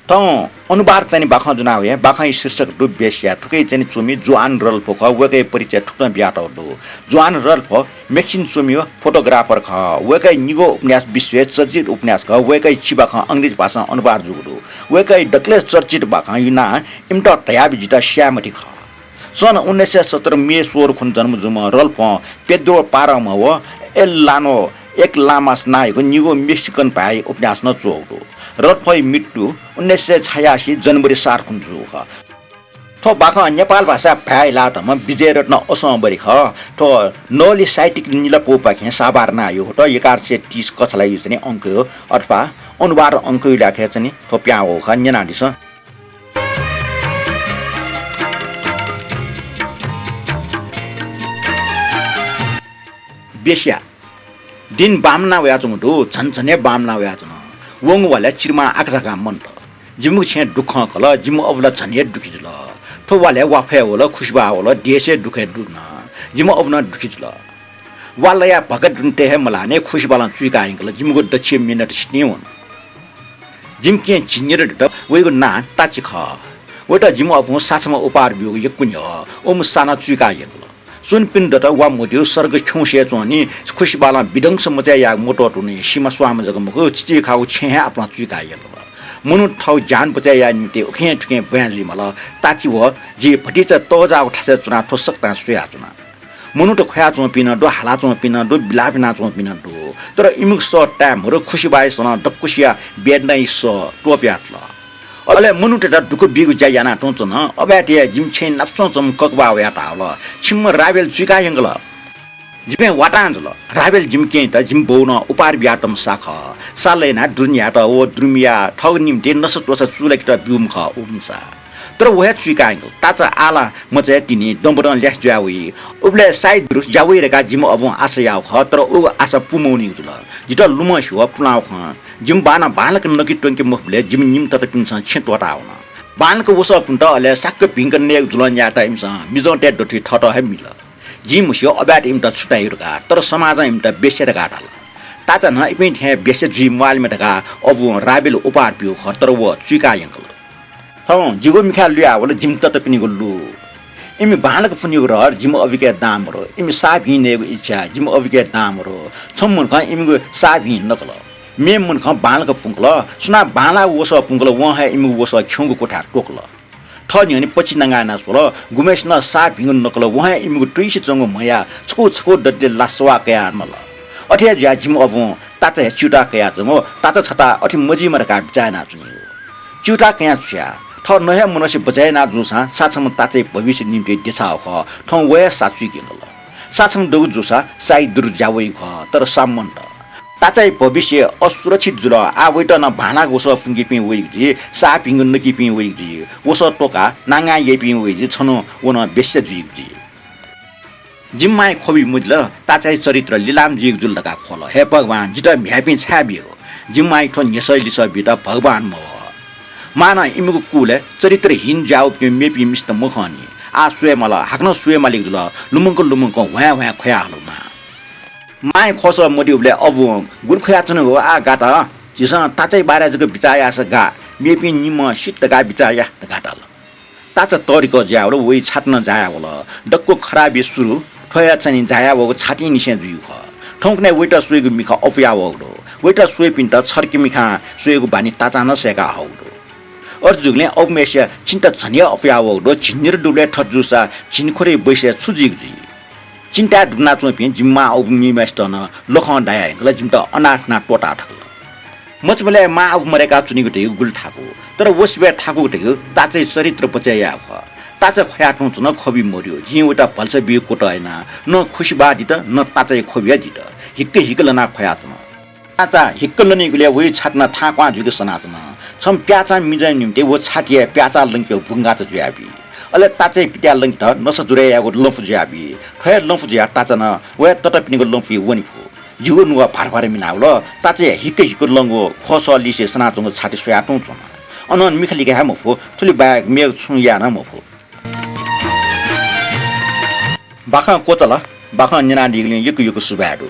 त अनुबार चाहिँ बाखा जुना हो बाखा शीर्षक डु बेस्या ठुकै चाहिँ चुमी जुआन रल्फो ख वेकै परिचय ठुक्न बियाट हो जुआन रल्फो मेक्सिन चुमी हो फोटोग्राफर ख वेकै निगो उपन्यास विश्व चर्चित उपन्यास ख वेकै चिबा ख अंग्रेजी भाषा अनुवाद जुगु वेकै डक्ले चर्चित बाखा युना इम्ट तयाबी जिता श्यामटी ख सन् 1917 मे 16 खुन जन्म जुम रल्फो पेद्रो पारमा हो एल्लानो एक लामास नायको निगो मेक्सिकन भाइ उपन्यास न चोगो रल्फोइ मृत्यु 1986 जनवरी 7 खुन जुख थो बाख नेपाल भाषा भाइ लाटमा विजय रत्न असमबरी ख थो नली साइटिक निला पोपा खे साबार ना यो त 1130 कछलाई यो चाहिँ अंक हो अथवा अनुवाद अंक लेखे चाहिँ थो प्या हो ख न्याना दिस बेस्या दिन बामना व्याचुङ दु छनछने बामना व्याचुङ वङ वाला चिरमा आकजाका मन त जिमु छे दुख कल जिमु अवला छने दुखिजल थो वाले वाफे होला खुशबा होला देशे दुखे दुन जिमु अवना दुखिजल वालया भगत दुनते हे मलाने खुशबाला चुका इंगल जिमुको दक्षिण मिनट स्ने हुन जिम के चिनेर द वेगो ना टाची ख वटा जिमु अवो साछमा उपार बिउ यकुन ओम साना चुका इंगल सुन पिन दता वा मोदियो सर्ग खौसे चोनी खुशबाला बिदंग समच्या या मोटो टुने सीमा स्वाम जगमको चिची खाउ छे अपना चुका इंगल मनु ठाउ जान पच्या या निते ओखे ठुके भ्याली मला ताची व जे भटिच तोजाउ ठसे चुना ठो सक्ता सुया चुना मनु त खया चो पिन दो हाला चो पिन दो बिलाबिना चो पिन दो तर इमुक स टाइम र खुशी बाइ सन दकुसिया बेडनै स टोफ्यात ल अले मनु त दुक बिगु जायाना टोच न अबाटे जिम छे नप्सो चम ककबा या ताल छिम राबेल चुका यंगल जिमे वाटान्जल राबेल जिम के त जिम बोन उपार ब्याटम साख सालेना दुनिया त ओ द्रुमिया ठग निम्ते नस तोस चुलेक त बिउम ख उमसा तर वहे चुका यंगल ताचा आला मचे तिनी डम्बडन ल्यास ज्यावी उबले साइड रुस ज्यावी रेका जिम अबो आशा याउ ख तर उ आशा पुमौनी जुल जित लुमस हो पुलाउ ख जिम बाना बालक नकी टंके मुखले जिम निम त पिनसा छेटोटा आउन बालक वस पुन्ट अले साक्क पिंक ने जुलन या टाइम स मिजोटे डटी ठट हे मिल जिम सियो अबाट इम त छुटाइरका तर समाज इम त बेसेर गाटाल ताचा न इपिन हे बेसे जिम वाल मेटका अबु राबेल उपार पिउ ख तर व चुका यंगल थौ जिगो मिखा लिया वले जिम त पिनि गल्लु इमी बालक फुनि र जिम अविके दाम रो इमी साफी ने इच्छा जिम अविके दाम रो छमन ख इमी साफी नकल मे मन ख बालक फुंकल सुना बाला वस फुंकल व हे इमी वस खंगु कोठा टोकल थनि अनि पछि नगाना सोल गुमेश न साफी नकल व हे इमी ट्रिस चंग मया छको छको दते लासवा कया मल अठे ज्या जिम अवो ताते चुटा कया जमो ताते छटा अठि मजी मरका बिचाना चुनि चुटा कया छ्या थ नहे मनसे बजाय ना जुसा साछम ताचे भविष्य निम्ति देछा ख थ वया साचुइ गेल साछम दउ जुसा साइ दुर जावै ख तर सामन्त ताचे भविष्य असुरक्षित जुल आ वैट न भाना गोस फुंगी पि वइ दि सापिङ नकी पि वइ दि वस टोका नांगा ये पि वइ दि छनो वन बेस्य जुइ दि जिम्माय खोबी मुजल ताचे चरित्र लीलाम जिग जुल लगा खोल हे भगवान जित म्यापि छाबिरो जिम्माय थ नेसैली सबित भगवान म माना इमुको कुले चरित्रहीन जाउ के मेपी मिस्त मखनी आ सुए मला हाक्न सुए मालिक जुल लुमंको व्या व्या खया हलुमा माय खस मोडिउले अबु गुरखया चन हो आ गाटा जिसा ताचै बारे जको बिचाया स गा मेपी निम सिट गा बिचाया गाटाल ताच तरिको ज्याउ र वइ छाट्न जाया होला डक्को खराबी सुरु खया चनि जाया वको छाटी निसे जुयु ख ठौकने वेटा सुएगु मिखा अफया वगडो वेटा सुए पिन्ट छर्की मिखा सुएगु बानी ताचा न सेका हौडो अर्जुगले औमेश्य चिन्ता छनिया अफया वगडो चिन्निर दुले ठजुसा चिनखोरे बैसे छुजिगि चिन्ता दुना चोपि जिम्मा औगनि मेस्टन लखन दाया गला जिमता अनाथना टोटा ठकल मचबले मा औ मरेका चुनिगु टे गुल ठाको तर वसबे ठाको टे ताचे चरित्र पचया ख ताचे खयाटु चुन खबी मर्यो जिवटा भल्स बिउ कोट हैन न खुशबादी त न ताचे खबिया दित हिक्के हिकलना खयातन ताचा हिक्कलनि गुले वइ छाट्न ठाक्वा जुगे सनातन छम प्याचा मिजै निम्ते वो छाटिया प्याचा लंक्यो भुंगा च ज्याबी अले ताचे पिट्या लंक त नस जुरेयाको लंफ ज्याबी खय लंफ ज्या ताचा न वे तटपिनिको लंफ वनि फु जिगो नुवा भारभार मिनाउल ताचे हिक्के हिक्को लंगो खस लिसे सनातन छाटि सोयाटु चुन अनन मिखलिके हा मफु थुलि बाग मेग छु या न मफु बाखा कोचला बाखा निना दिगले यकु यकु सुबाडु